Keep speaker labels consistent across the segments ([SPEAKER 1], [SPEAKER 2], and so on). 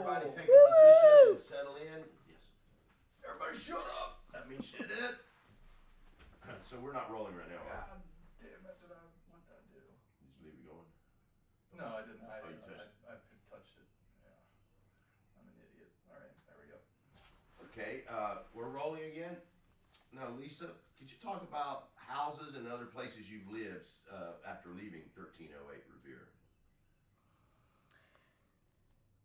[SPEAKER 1] everybody take a position and settle in. Yes. Everybody shut up. That means shut up. So we're not rolling right now.
[SPEAKER 2] God damn it, did I let that do?
[SPEAKER 1] Did you leave it going?
[SPEAKER 2] No, I didn't. I touched it. Yeah. I'm an idiot. All right, there we go.
[SPEAKER 1] Okay, we're rolling again. Now, Lisa, could you talk about houses and other places you've lived after leaving 1308 Revere?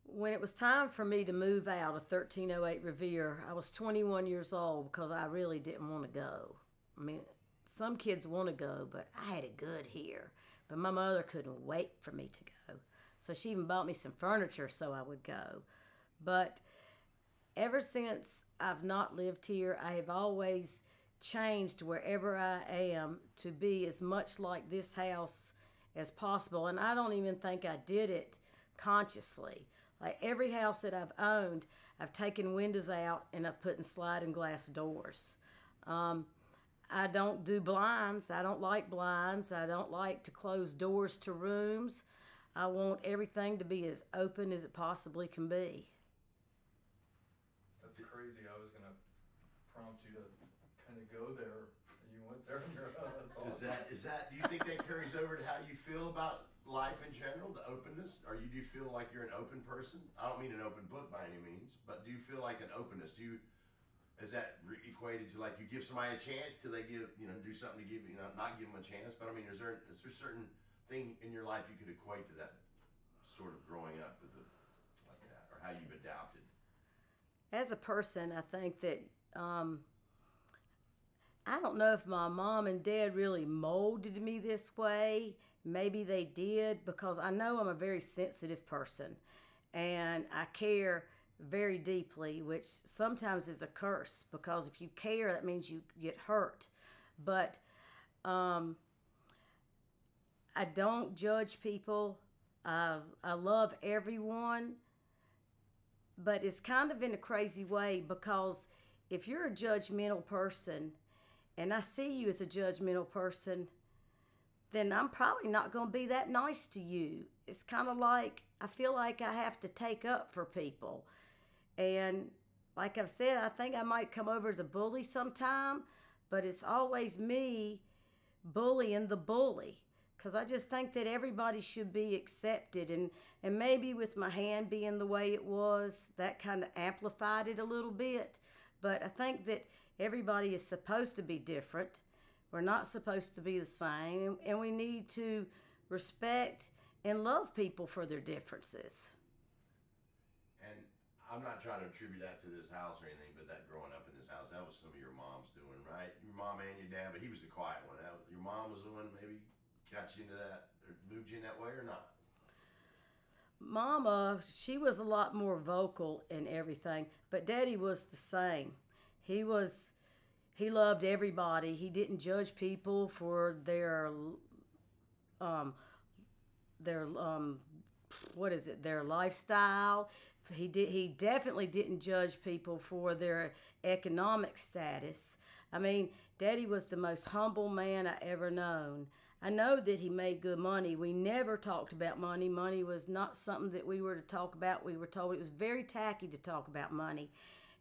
[SPEAKER 3] When it was time for me to move out of 1308 Revere, I was 21 years old because I really didn't want to go. I mean, some kids want to go, but I had it good here. But my mother couldn't wait for me to go. So she even bought me some furniture so I would go. But ever since I've not lived here, I have always changed wherever I am to be as much like this house as possible. And I don't even think I did it consciously. Like every house that I've owned, I've taken windows out and I've put in sliding glass doors. I don't do blinds. I don't like blinds. I don't like to close doors to rooms. I want everything to be as open as it possibly can be.
[SPEAKER 2] That's crazy. I was gonna prompt you to kind of go there. You went there. That's awesome.
[SPEAKER 1] Do you think that carries over to how you feel about life in general, the openness? Or do you feel like you're an open person? I don't mean an open book by any means, but do you feel like an openness? Is that equated to like you give somebody a chance till they do something to give, not give them a chance? But I mean, is there a certain thing in your life you could equate to that sort of growing up with like that, or how you've adapted?
[SPEAKER 3] As a person, I think that I don't know if my mom and dad really molded me this way. Maybe they did, because I know I'm a very sensitive person and I care very deeply, which sometimes is a curse, because if you care, that means you get hurt. But I don't judge people. I love everyone, but it's kind of in a crazy way, because if you're a judgmental person and I see you as a judgmental person, then I'm probably not going to be that nice to you. It's kind of like I feel like I have to take up for people. And like I've said, I think I might come over as a bully sometime, but it's always me bullying the bully, because I just think that everybody should be accepted. And maybe with my hand being the way it was, that kind of amplified it a little bit. But I think that everybody is supposed to be different. We're not supposed to be the same, and we need to respect and love people for their differences.
[SPEAKER 1] And I'm not trying to attribute that to this house or anything, but that growing up in this house, that was some of your mom's doing, right? Your mom and your dad, but he was the quiet one. Your mom was the one maybe got you into that, or moved you in that way, or not?
[SPEAKER 3] Mama, she was a lot more vocal in everything, but Daddy was the same. He loved everybody. He didn't judge people for their lifestyle. He definitely didn't judge people for their economic status. I mean, Daddy was the most humble man I ever known. I know that he made good money. We never talked about money. Money was not something that we were to talk about. We were told it was very tacky to talk about money.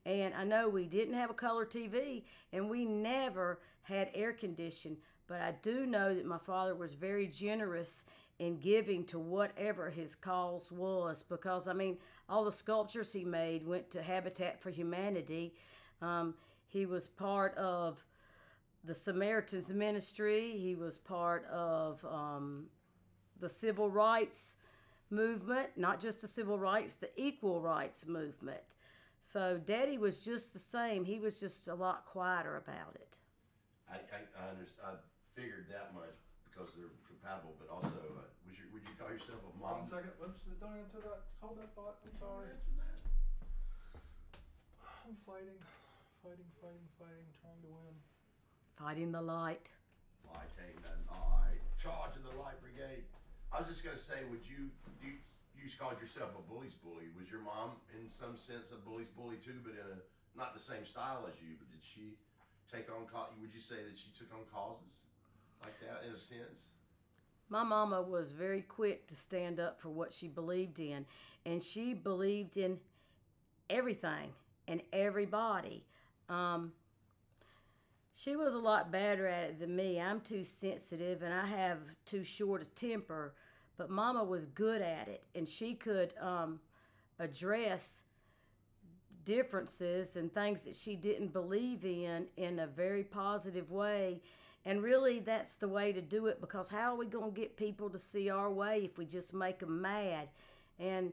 [SPEAKER 3] And I know we didn't have a color TV, and we never had air conditioning. But I do know that my father was very generous in giving to whatever his cause was, because, I mean, all the sculptures he made went to Habitat for Humanity. He was part of the Samaritan's Ministry. He was part of the Civil Rights Movement, not just the Civil Rights, the Equal Rights Movement. So Daddy was just the same. He was just a lot quieter about it.
[SPEAKER 1] I figured that much because they're compatible, but also, would you call yourself a mom?
[SPEAKER 2] 1 second. Don't answer that. Hold that thought. I'm sorry. I'm fighting, trying to win.
[SPEAKER 3] Fighting the light.
[SPEAKER 1] Lighting the night. Charge of the light brigade. I was just going to say, you called yourself a bully's bully. Was your mom, in some sense, a bully's bully too, but in not the same style as you? But did she take on? Would you say that she took on causes like that in a sense?
[SPEAKER 3] My mama was very quick to stand up for what she believed in, and she believed in everything and everybody. Um, she was a lot better at it than me. I'm too sensitive and I have too short a temper, but Mama was good at it, and she could address differences and things that she didn't believe in a very positive way. And really, that's the way to do it, because how are we going to get people to see our way if we just make them mad? And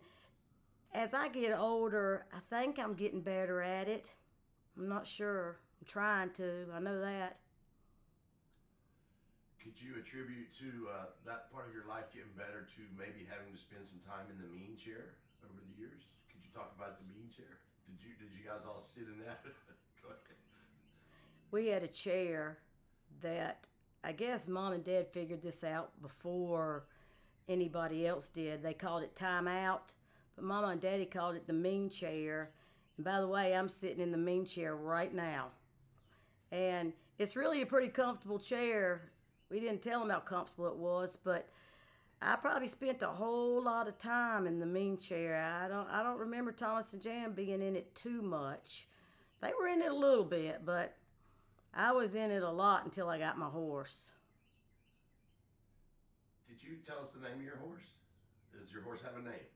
[SPEAKER 3] as I get older, I think I'm getting better at it. I'm not sure. I'm trying to. I know that.
[SPEAKER 1] Could you attribute to that part of your life getting better to maybe having to spend some time in the mean chair over the years? Could you talk about the mean chair? Did you guys all sit in that? Go ahead.
[SPEAKER 3] We had a chair that I guess Mom and Dad figured this out before anybody else did. They called it time out, but Mama and Daddy called it the mean chair. And by the way, I'm sitting in the mean chair right now. And it's really a pretty comfortable chair. We didn't tell them how comfortable it was, but I probably spent a whole lot of time in the mean chair. I don't remember Thomas and Jan being in it too much. They were in it a little bit, but I was in it a lot until I got my horse.
[SPEAKER 1] Did you tell us the name of your horse? Does your horse have a name?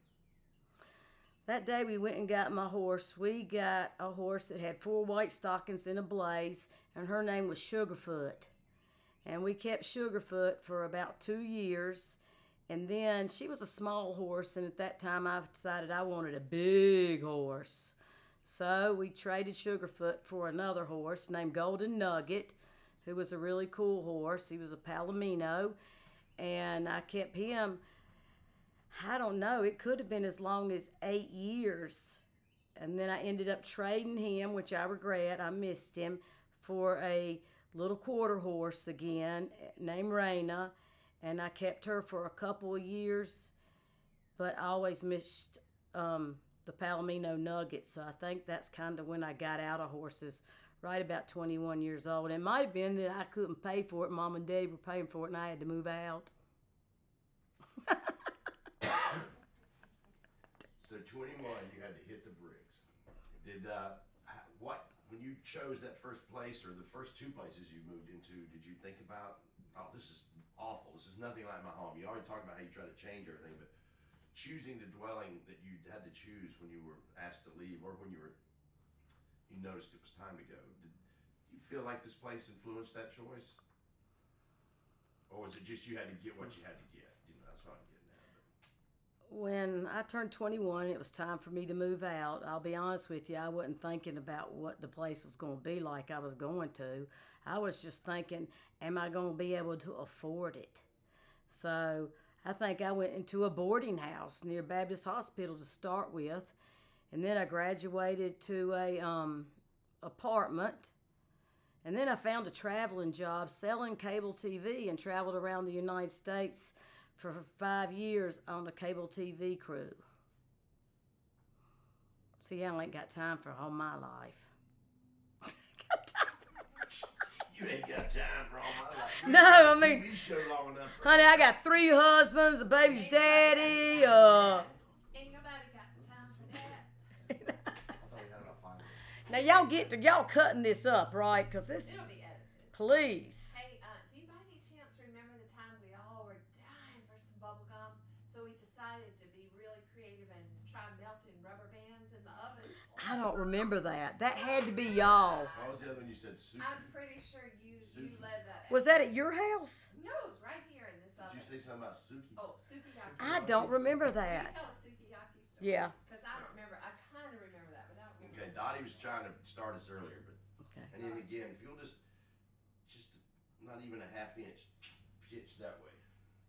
[SPEAKER 3] That day we went and got my horse. We got a horse that had 4 white stockings and a blaze, and her name was Sugarfoot. And we kept Sugarfoot for about 2 years. And then she was a small horse, and at that time I decided I wanted a big horse. So we traded Sugarfoot for another horse named Golden Nugget, who was a really cool horse. He was a Palomino, and I kept him, I don't know, it could have been as long as 8 years. And then I ended up trading him, which I regret. I missed him, for a little quarter horse again named Raina, and I kept her for a couple of years, but I always missed the Palomino Nugget, so I think that's kind of when I got out of horses, right about 21 years old. It might have been that I couldn't pay for it. Mom and Daddy were paying for it, and I had to move out.
[SPEAKER 1] So 21, you had to hit the bricks. Did when you chose that first place, or the first 2 places you moved into, did you think about, oh, this is awful, this is nothing like my home? You already talked about how you try to change everything, but choosing the dwelling that you had to choose when you were asked to leave, or when you noticed it was time to go, did you feel like this place influenced that choice? Or was it just you had to get what you had to get? That's what I'm getting at.
[SPEAKER 3] When I turned 21, it was time for me to move out. I'll be honest with you, I wasn't thinking about what the place was going to be like I was going to. I was just thinking, am I going to be able to afford it? So I think I went into a boarding house near Baptist Hospital to start with, and then I graduated to a apartment, and then I found a traveling job selling cable TV and traveled around the United States for 5 years on a cable TV crew. See, I ain't got time for all my life.
[SPEAKER 1] You ain't got time for all my life.
[SPEAKER 3] No, I mean,
[SPEAKER 1] TV show long enough for
[SPEAKER 3] honey, I got 3 husbands, a baby's daddy.
[SPEAKER 4] Ain't nobody got time for that.
[SPEAKER 2] I thought we had about 5 minutes.
[SPEAKER 3] Now y'all cutting this up, right? Cause this,
[SPEAKER 4] It'll be edited.
[SPEAKER 3] please.
[SPEAKER 4] Hey, do you by any chance remember the time we all were dying for some bubble gum? So we decided to be really creative and try melting rubber bands in the oven.
[SPEAKER 3] I don't remember that. That had to be y'all.
[SPEAKER 1] What was the other one you said? Suki?
[SPEAKER 4] I'm pretty sure you
[SPEAKER 1] Suki.
[SPEAKER 4] led that out.
[SPEAKER 3] Was that at your house?
[SPEAKER 4] No, it was right here in this
[SPEAKER 1] Did
[SPEAKER 4] oven.
[SPEAKER 1] you say something about Suki?
[SPEAKER 4] Oh, sukiyaki.
[SPEAKER 3] I don't remember
[SPEAKER 4] Can you
[SPEAKER 3] that.
[SPEAKER 4] tell a sukiyaki story?
[SPEAKER 3] Yeah.
[SPEAKER 4] Because I don't remember. I kind of remember that, but I don't remember.
[SPEAKER 1] Okay, Dottie was trying to start us earlier, but
[SPEAKER 3] Okay.
[SPEAKER 1] and then again, if you'll just not even a half-inch pitch that way,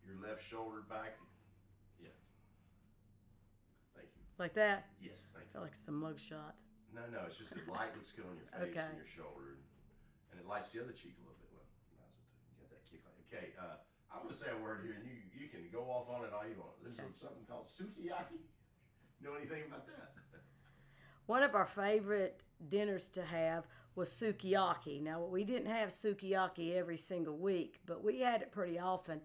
[SPEAKER 1] your left shoulder back. Yeah. Thank you.
[SPEAKER 3] Like that?
[SPEAKER 1] Yes, thank
[SPEAKER 3] I
[SPEAKER 1] you.
[SPEAKER 3] feel like it's a mug shot.
[SPEAKER 1] No, it's just the light looks good on your face
[SPEAKER 3] Okay.
[SPEAKER 1] and your shoulder, and it lights the other cheek a little bit. Well, might as well too. You got that kick light. Okay, I'm gonna say a word here, and you can go off on it all you want. There's
[SPEAKER 3] Okay.
[SPEAKER 1] something called sukiyaki. Know anything about that?
[SPEAKER 3] One of our favorite dinners to have was sukiyaki. Now, we didn't have sukiyaki every single week, but we had it pretty often.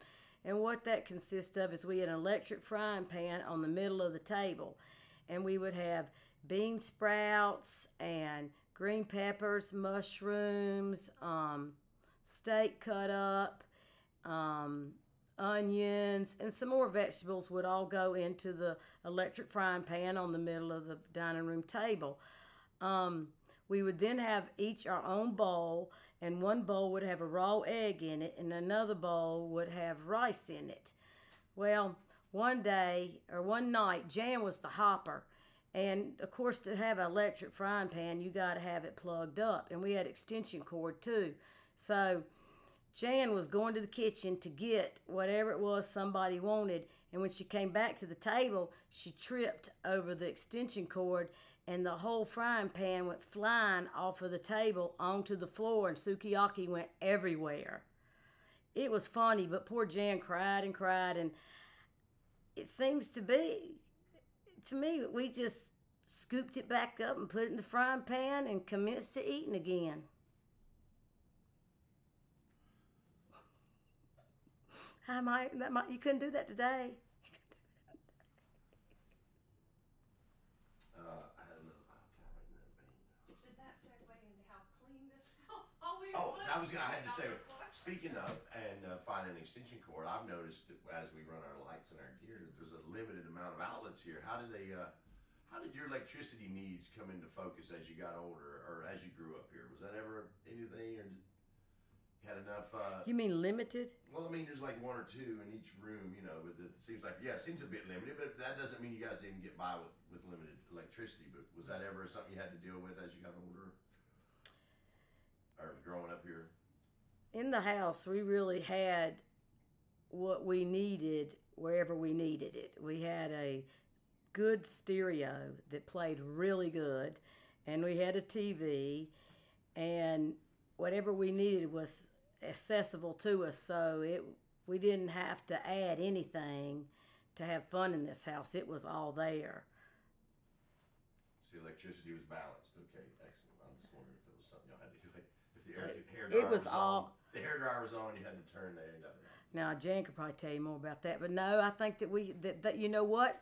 [SPEAKER 3] And what that consists of is we had an electric frying pan on the middle of the table, and we would have bean sprouts and green peppers, mushrooms, steak cut up, onions, and some more vegetables would all go into the electric frying pan on the middle of the dining room table. We would then have each our own bowl, and one bowl would have a raw egg in it, and another bowl would have rice in it. Well, one night, Jan was the hopper. And of course, to have an electric frying pan, you got to have it plugged up. And we had extension cord too. So Jan was going to the kitchen to get whatever it was somebody wanted. And when she came back to the table, she tripped over the extension cord, and the whole frying pan went flying off of the table onto the floor, and sukiyaki went everywhere. It was funny, but poor Jan cried and cried, and it seems to me, we just scooped it back up and put it in the frying pan and commenced to eating again. You couldn't do that today.
[SPEAKER 4] Should that segue into how clean this house always
[SPEAKER 1] Oh,
[SPEAKER 4] looks?
[SPEAKER 1] I had to say, speaking of, and finding an extension cord, I've noticed that as we run our lights and our gear, there's a limited amount of outlets here. How did your electricity needs come into focus as you got older, or as you grew up here? Was that ever anything, or you had enough?
[SPEAKER 3] You mean limited?
[SPEAKER 1] Well, I mean, there's like one or two in each room, but it seems like, it seems a bit limited, but that doesn't mean you guys didn't get by with limited electricity. But was that ever something you had to deal with as you got older, or growing up here?
[SPEAKER 3] In the house, we really had what we needed wherever we needed it. We had a good stereo that played really good, and we had a TV, and whatever we needed was accessible to us, so we didn't have to add anything to have fun in this house. It was all there.
[SPEAKER 1] So the electricity was balanced. Okay, excellent. I'm just wondering if it was something y'all had to do. If the hair dryer was on, if the hair dryer was on, you had to turn there.
[SPEAKER 3] Now, Jan could probably tell you more about that, but no, I think that you know what?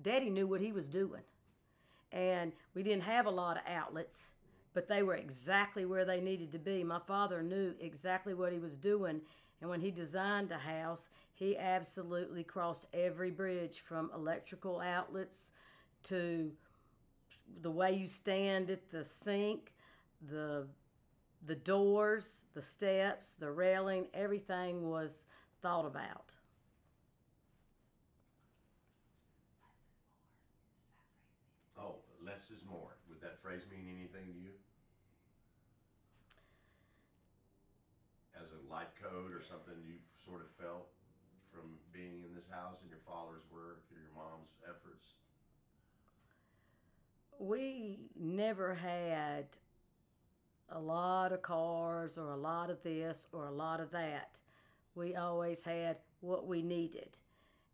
[SPEAKER 3] Daddy knew what he was doing, and we didn't have a lot of outlets, but they were exactly where they needed to be. My father knew exactly what he was doing, and when he designed a house, he absolutely crossed every bridge, from electrical outlets to the way you stand at the sink, the doors, the steps, the railing, everything was thought about.
[SPEAKER 1] Oh, less is more. Would that phrase mean anything to you? As a life code or something you've sort of felt from being in this house and your father's work or your mom's efforts?
[SPEAKER 3] We never had a lot of cars or a lot of this or a lot of that. We always had what we needed,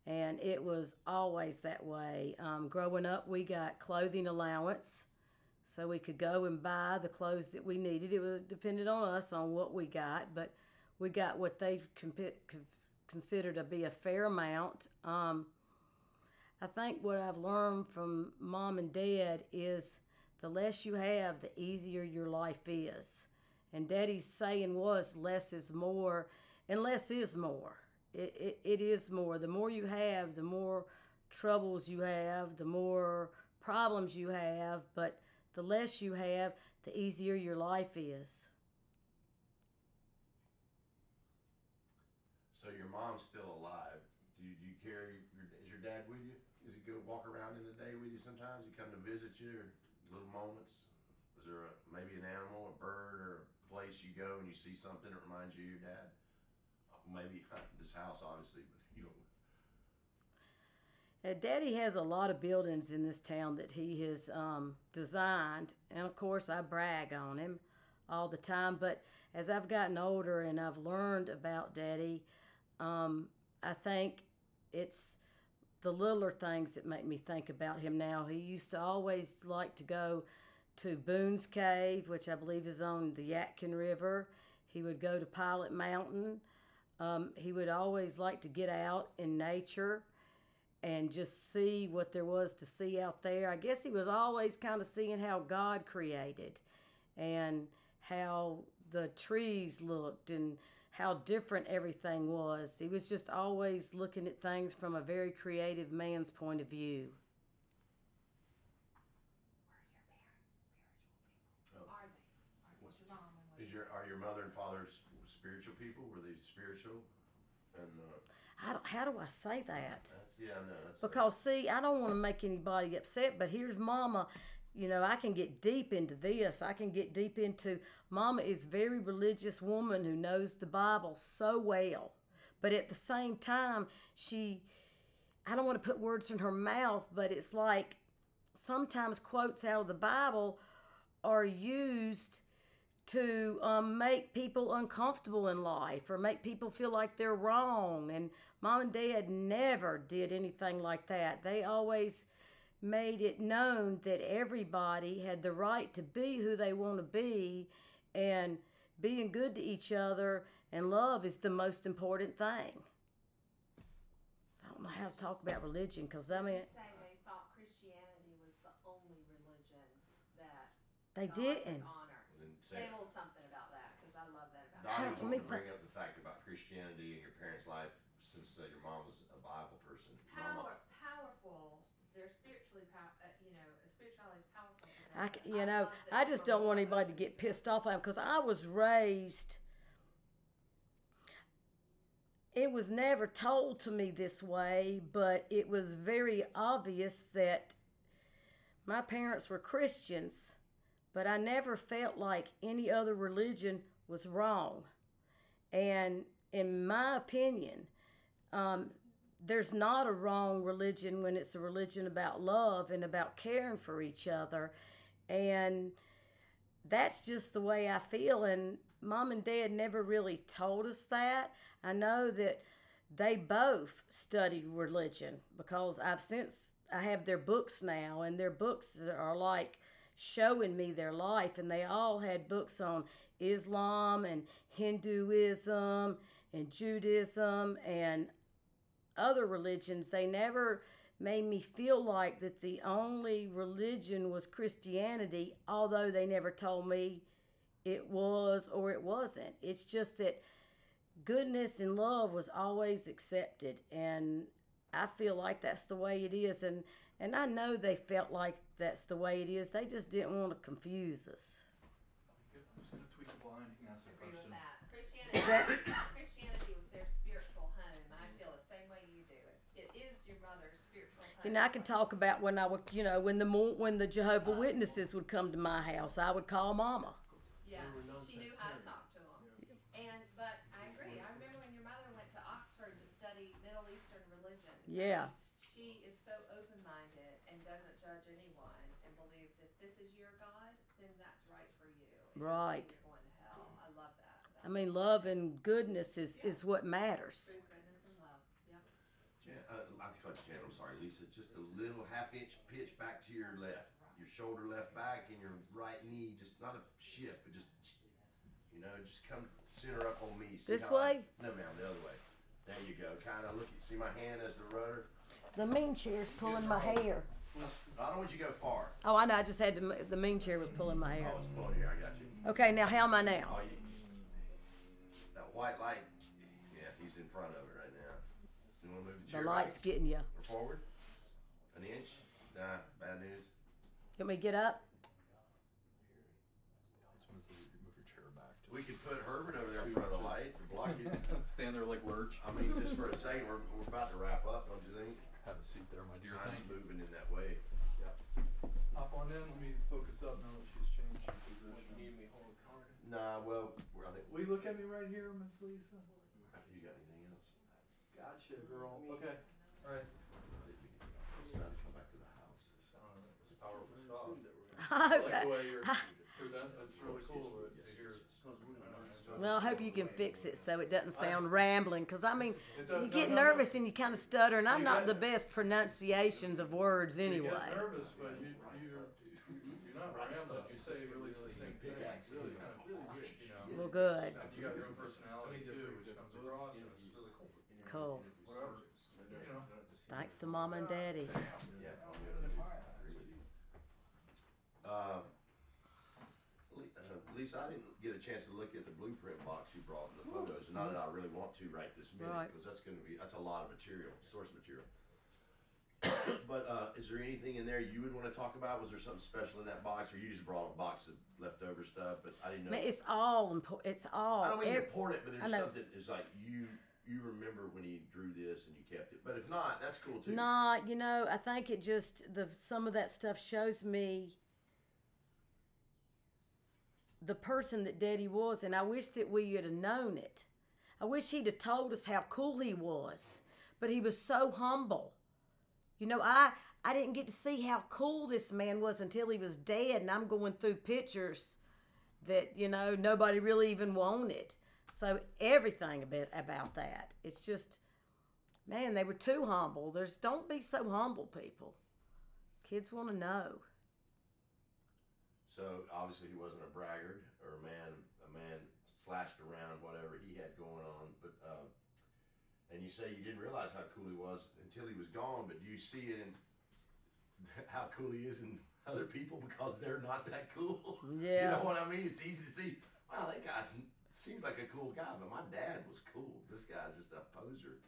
[SPEAKER 3] and it was always that way. Growing up, we got clothing allowance, so we could go and buy the clothes that we needed. It was depended on us on what we got, but we got what they consider to be a fair amount. I think what I've learned from Mom and Dad is the less you have, the easier your life is. And Daddy's saying was less is more, and less is more. It is more. The more you have, the more troubles you have, the more problems you have, but the less you have, the easier your life is.
[SPEAKER 1] So your mom's still alive. Do you carry, is your dad with you? Does he go walk around in the day with you sometimes? He come to visit you, or little moments? Is there maybe an animal, a bird, or a place you go and you see something that reminds you of your dad? Maybe this house, obviously, but you don't.
[SPEAKER 3] Daddy has a lot of buildings in this town that he has designed, and of course I brag on him all the time, but as I've gotten older and I've learned about Daddy, I think it's the littler things that make me think about him now. He used to always like to go to Boone's Cave, which I believe is on the Yadkin River. He would go to Pilot Mountain. He would always like to get out in nature and just see what there was to see out there. I guess he was always kind of seeing how God created and how the trees looked and how different everything was. He was just always looking at things from a very creative man's point of view.
[SPEAKER 1] Are your mother and father spiritual people? Were they spiritual? And
[SPEAKER 3] How do I say that?
[SPEAKER 1] yeah, I know.
[SPEAKER 3] Because see, I don't want to make anybody upset, but here's Mama. You know, I can get deep into this. I can get deep into Mama is a very religious woman who knows the Bible so well. But at the same time, I don't want to put words in her mouth, but it's like sometimes quotes out of the Bible are used to make people uncomfortable in life or make people feel like they're wrong. And Mom and Dad never did anything like that. They always made it known that everybody had the right to be who they want to be, and being good to each other and love is the most important thing. So I don't know how to talk about religion because I mean...
[SPEAKER 4] Say they thought Christianity was the only religion that
[SPEAKER 3] they
[SPEAKER 4] God
[SPEAKER 3] didn't.
[SPEAKER 4] would honor. Say a little something about that because I love that about
[SPEAKER 1] Donnie was
[SPEAKER 3] Let me
[SPEAKER 1] wanting to bring up the fact about Christianity in your parents' life since your mom was a Bible person.
[SPEAKER 4] Powerful. They're spiritually spirituality is powerful.
[SPEAKER 3] I just don't want anybody to get pissed off at them because I was raised. It was never told to me this way, but it was very obvious that my parents were Christians, but I never felt like any other religion was wrong. And in my opinion, there's not a wrong religion when it's a religion about love and about caring for each other. And that's just the way I feel. And Mom and Dad never really told us that. I know that they both studied religion because I have their books now, and their books are like showing me their life. And they all had books on Islam and Hinduism and Judaism and other religions. They never made me feel like that the only religion was Christianity, although they never told me it was or it wasn't. It's just that goodness and love was always accepted, and I feel like that's the way it is, and I know they felt like that's the way it is. They just didn't want to confuse us.
[SPEAKER 2] I'm just going to tweak the blind. You can ask a
[SPEAKER 4] Agree with
[SPEAKER 2] question.
[SPEAKER 4] that. Christianity was their spiritual home. I feel the same way you do. It is your mother's spiritual home.
[SPEAKER 3] And I can talk about when I would, when the Jehovah Witnesses would come to my house, I would call Mama.
[SPEAKER 4] Yeah, she knew how to talk to them. But I agree. I remember when your mother went to Oxford to study Middle Eastern religions.
[SPEAKER 3] Yeah.
[SPEAKER 4] She is so open-minded and doesn't judge anyone and believes if this is your God, then that's right for you.
[SPEAKER 3] Right.
[SPEAKER 4] You're going to hell. I love that.
[SPEAKER 3] I mean, love and goodness is what matters.
[SPEAKER 4] True goodness and love. Yep.
[SPEAKER 1] I call it Jan, I'm sorry, Lisa. Just a little half-inch pitch back to your left. Your shoulder left back and your right knee, just not a shift, but just come center up on me. See
[SPEAKER 3] This way?
[SPEAKER 1] No, ma'am, the other way. There you go. Kind of look. See my hand as the rudder?
[SPEAKER 3] The mean chair's pulling my hair.
[SPEAKER 1] I don't want you to go far.
[SPEAKER 3] Oh, I know. I just had the mean chair was pulling my hair.
[SPEAKER 1] Oh, it's pulling here. I got you.
[SPEAKER 3] Okay, now how am I now?
[SPEAKER 1] Oh, that white light, yeah, he's in front of it right now. So you want to move the chair
[SPEAKER 3] The light's
[SPEAKER 1] back
[SPEAKER 3] getting you.
[SPEAKER 1] or forward? An inch? Nah, bad news.
[SPEAKER 3] You want me to get up?
[SPEAKER 2] Move your chair back.
[SPEAKER 1] We could put Herbert over there in front of the light to block it.
[SPEAKER 2] Stand there like Lurch.
[SPEAKER 1] I mean, just for a second, we're about to wrap up, don't you think?
[SPEAKER 2] Have a seat there, my dear.
[SPEAKER 1] Time's
[SPEAKER 2] Thank you.
[SPEAKER 1] moving in that way.
[SPEAKER 2] Hop on in. Let me focus up now that she's changed her position.
[SPEAKER 5] You need me to hold a card?
[SPEAKER 1] Nah, well, I think.
[SPEAKER 2] Will you look at me right here, Miss Lisa?
[SPEAKER 1] You got anything else?
[SPEAKER 2] Gotcha, girl. Okay. All right.
[SPEAKER 1] It's trying to come back to the house.
[SPEAKER 2] It's powerful stuff. I like the way you're present. It's really cool to hear.
[SPEAKER 5] Because we're
[SPEAKER 2] I know,
[SPEAKER 5] gonna
[SPEAKER 2] I enjoy
[SPEAKER 3] Well, I hope you can fix it so it doesn't sound rambling. Because, I mean,
[SPEAKER 2] It does-
[SPEAKER 3] you
[SPEAKER 2] no,
[SPEAKER 3] get
[SPEAKER 2] no,
[SPEAKER 3] nervous and you kind of stutter, and I'm
[SPEAKER 2] You
[SPEAKER 3] not
[SPEAKER 2] get-
[SPEAKER 3] the best pronunciations of words
[SPEAKER 2] You
[SPEAKER 3] anyway.
[SPEAKER 2] get nervous, but you're not rambling. You say really succinct things. It's kind of, you know.
[SPEAKER 3] Well, good.
[SPEAKER 2] And you got your own personality too, which comes across, and it's really cool.
[SPEAKER 3] Cool.
[SPEAKER 2] Whatever. You know.
[SPEAKER 3] Thanks to Mama and Daddy.
[SPEAKER 1] Yeah. Lisa, I didn't get a chance to look at the blueprint box you brought in the photos. Not that I really want to right this minute,
[SPEAKER 3] Right.
[SPEAKER 1] because that's a lot of material, source material. But is there anything in there you would want to talk about? Was there something special in that box, or you just brought a box of leftover stuff? But I didn't know.
[SPEAKER 3] Man, it's all important. It's all.
[SPEAKER 1] I don't mean important, but
[SPEAKER 3] I
[SPEAKER 1] there's
[SPEAKER 3] know.
[SPEAKER 1] something is like you remember when he drew this and you kept it. But if not, that's cool too.
[SPEAKER 3] Nah, you know, I think it just some of that stuff shows me the person that Daddy was, and I wish that we had known it. I wish he'd have told us how cool he was, but he was so humble. You know, I didn't get to see how cool this man was until he was dead, and I'm going through pictures that, you know, nobody really even wanted. So everything about that, it's just, man, they were too humble. Don't be so humble, people. Kids want to know.
[SPEAKER 1] So obviously he wasn't a braggart or a man flashed around whatever he had going on. But and you say you didn't realize how cool he was until he was gone. But do you see it in how cool he is in other people because they're not that cool?
[SPEAKER 3] Yeah.
[SPEAKER 1] You know what I mean? It's easy to see. Wow, that guy seems like a cool guy, but my dad was cool. This guy's just a poser.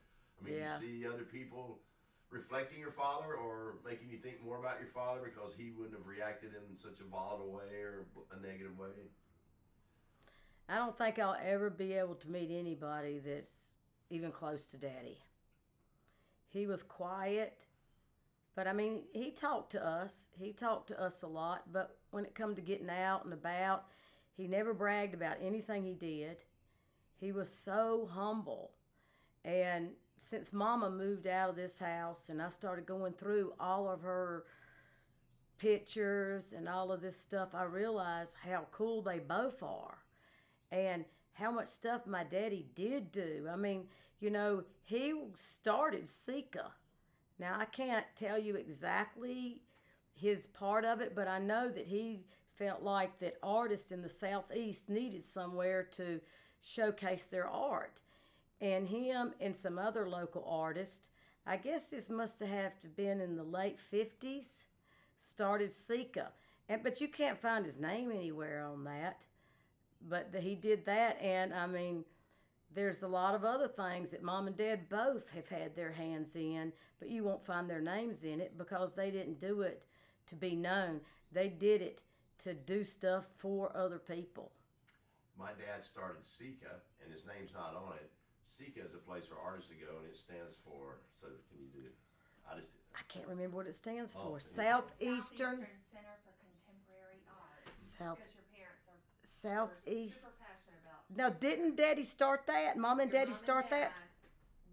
[SPEAKER 1] I mean,
[SPEAKER 3] Yeah.
[SPEAKER 1] you see other people reflecting your father or making you think more about your father because he wouldn't have reacted in such a volatile way or a negative way?
[SPEAKER 3] I don't think I'll ever be able to meet anybody that's even close to Daddy. He was quiet, but I mean, he talked to us. He talked to us a lot, but when it come to getting out and about, he never bragged about anything he did. He was so humble. And since Mama moved out of this house and I started going through all of her pictures and all of this stuff, I realized how cool they both are and how much stuff my daddy did do. I mean, you know, he started Sika. Now, I can't tell you exactly his part of it, but I know that he felt like that artists in the Southeast needed somewhere to showcase their art. And him and some other local artists, I guess this must have been in the late 50s, started Sika. But you can't find his name anywhere on that. But he did that, and I mean, there's a lot of other things that Mom and Dad both have had their hands in, but you won't find their names in it because they didn't do it to be known. They did it to do stuff for other people.
[SPEAKER 1] My dad started Sika, and his name's not on it. Sika is a place for artists to go, and it stands for, so can you do it?
[SPEAKER 3] I can't remember what it stands for.
[SPEAKER 1] Oh.
[SPEAKER 3] Southeastern
[SPEAKER 4] Center for Contemporary Art.
[SPEAKER 3] South
[SPEAKER 4] Because your parents are
[SPEAKER 3] Southeast.
[SPEAKER 4] super passionate about.
[SPEAKER 3] Now, didn't Daddy start that? Mom and
[SPEAKER 4] Your
[SPEAKER 3] Daddy
[SPEAKER 4] mom and
[SPEAKER 3] start that?
[SPEAKER 4] dad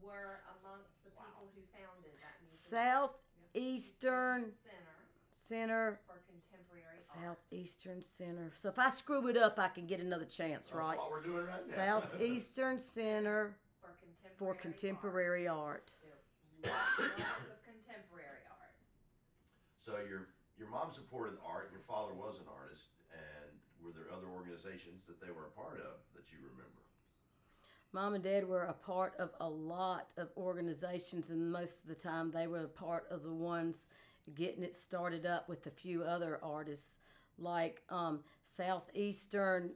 [SPEAKER 4] were amongst the people who founded that museum.
[SPEAKER 3] Southeastern
[SPEAKER 4] Center
[SPEAKER 3] Center.
[SPEAKER 4] for Contemporary Art.
[SPEAKER 3] Southeastern Center. So if I screw it up, I can get another chance, right?
[SPEAKER 1] That's what we're doing right now.
[SPEAKER 3] Southeastern Center for Contemporary Art.
[SPEAKER 4] Lots of contemporary art.
[SPEAKER 1] So your mom supported art, and your father was an artist, and were there other organizations that they were a part of that you remember?
[SPEAKER 3] Mom and Dad were a part of a lot of organizations, and most of the time they were a part of the ones getting it started up with a few other artists, like Southeastern.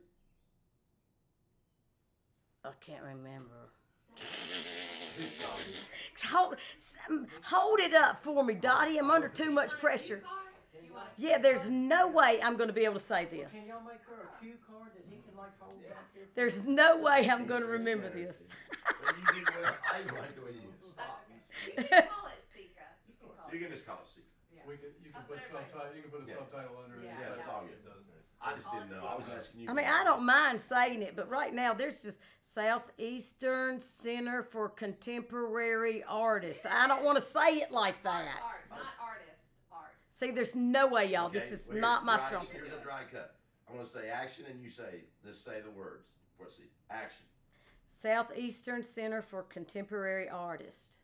[SPEAKER 3] I can't remember. Hold it up for me, Dottie. I'm under too much pressure. Yeah, there's no way I'm going to be able to say this.
[SPEAKER 5] Can y'all make her a cue card that he can like hold back there?
[SPEAKER 3] There's no way I'm going to remember this.
[SPEAKER 1] Well, you did well. I like the way you stopped.
[SPEAKER 4] You can call it Sika. You can call
[SPEAKER 1] You
[SPEAKER 4] it
[SPEAKER 1] can just call it Sika.
[SPEAKER 4] Yeah.
[SPEAKER 2] You can
[SPEAKER 4] That's
[SPEAKER 2] put
[SPEAKER 4] what everybody-
[SPEAKER 2] you can put a
[SPEAKER 1] Yeah.
[SPEAKER 2] subtitle under it.
[SPEAKER 4] Yeah.
[SPEAKER 1] Yeah, that's all good.
[SPEAKER 2] It does.
[SPEAKER 1] I just didn't know. I was asking you.
[SPEAKER 3] I mean, I don't mind saying it, but right now there's just Southeastern Center for Contemporary Artists. I don't want to say it like that.
[SPEAKER 4] Art, not artist, art.
[SPEAKER 3] See, there's no way, y'all.
[SPEAKER 1] Okay,
[SPEAKER 3] This is
[SPEAKER 1] well,
[SPEAKER 3] not my
[SPEAKER 1] dry-
[SPEAKER 3] strong point.
[SPEAKER 1] Here's a dry cut. I'm going to say action, and you say the words. Proceed. Action.
[SPEAKER 3] Southeastern Center for Contemporary Artists.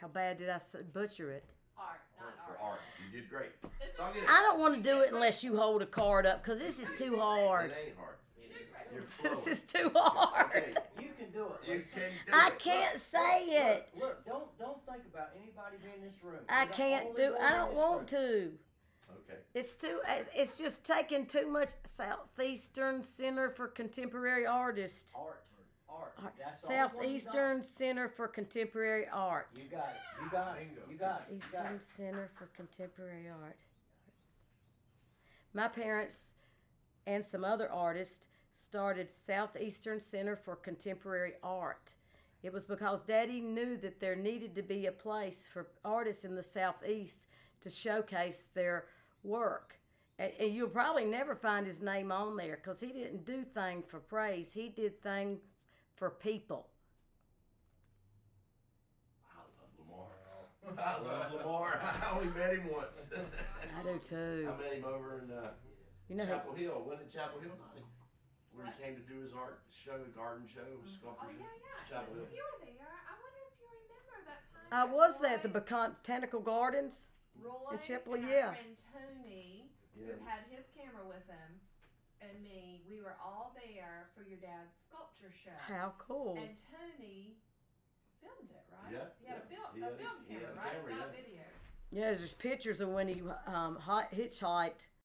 [SPEAKER 3] How bad did I butcher it?
[SPEAKER 4] Art, not
[SPEAKER 1] For
[SPEAKER 4] art.
[SPEAKER 1] art. You did great.
[SPEAKER 4] It's
[SPEAKER 1] So I'll get it.
[SPEAKER 3] I don't want to do it unless you hold a card up because this is too hard.
[SPEAKER 1] It ain't hard.
[SPEAKER 4] You did great.
[SPEAKER 1] You're
[SPEAKER 3] This
[SPEAKER 1] flowing.
[SPEAKER 3] is too hard.
[SPEAKER 1] Okay.
[SPEAKER 5] You can do it.
[SPEAKER 1] You
[SPEAKER 5] Lisa.
[SPEAKER 1] can do
[SPEAKER 3] I
[SPEAKER 1] it.
[SPEAKER 3] can't say it.
[SPEAKER 5] Look, don't think about anybody being in this room.
[SPEAKER 3] I
[SPEAKER 5] You're the
[SPEAKER 3] can't
[SPEAKER 5] only
[SPEAKER 3] do.
[SPEAKER 5] one
[SPEAKER 3] I
[SPEAKER 5] in
[SPEAKER 3] don't
[SPEAKER 5] this
[SPEAKER 3] want
[SPEAKER 5] room.
[SPEAKER 3] to.
[SPEAKER 1] Okay.
[SPEAKER 3] It's too. It's just taking too much. Southeastern Center for Contemporary Artists.
[SPEAKER 5] Art.
[SPEAKER 3] Art.
[SPEAKER 5] That's the only one you
[SPEAKER 3] Southeastern Center for Contemporary Art.
[SPEAKER 5] got. You got it. You got it.
[SPEAKER 2] Bingo.
[SPEAKER 5] You got it. You got
[SPEAKER 3] Eastern
[SPEAKER 5] it.
[SPEAKER 3] Center for Contemporary Art. My parents and some other artists started Southeastern Center for Contemporary Art. It was because Daddy knew that there needed to be a place for artists in the Southeast to showcase their work. And you'll probably never find his name on there because he didn't do things for praise. He did things for people.
[SPEAKER 1] I love Lamar. I only met him once.
[SPEAKER 3] I do too.
[SPEAKER 1] I met him over in
[SPEAKER 3] You know,
[SPEAKER 1] Chapel Hill. When at Chapel Hill, Donnie? Where he came to do his art show, garden show, sculpture
[SPEAKER 4] Oh,
[SPEAKER 1] show.
[SPEAKER 4] yeah.
[SPEAKER 1] Chapel
[SPEAKER 4] So
[SPEAKER 1] Hill.
[SPEAKER 4] you were there. I wonder if you remember that time.
[SPEAKER 3] I
[SPEAKER 4] that
[SPEAKER 3] was there at the
[SPEAKER 4] Roy-
[SPEAKER 3] Botanical Gardens.
[SPEAKER 4] Roy
[SPEAKER 3] in Chapel,
[SPEAKER 4] and
[SPEAKER 3] yeah.
[SPEAKER 4] our friend Tony,
[SPEAKER 1] Yeah.
[SPEAKER 4] who had his camera with him, and me, we were all there for your dad's sculpture show.
[SPEAKER 3] How cool.
[SPEAKER 4] And Tony filmed it, right?
[SPEAKER 1] Yeah,
[SPEAKER 4] He had
[SPEAKER 1] yeah.
[SPEAKER 4] a
[SPEAKER 1] He
[SPEAKER 4] film
[SPEAKER 1] had
[SPEAKER 4] camera,
[SPEAKER 1] a
[SPEAKER 4] right?
[SPEAKER 1] camera,
[SPEAKER 4] Not
[SPEAKER 1] yeah.
[SPEAKER 4] video.
[SPEAKER 3] You know, there's pictures of when he hitchhiked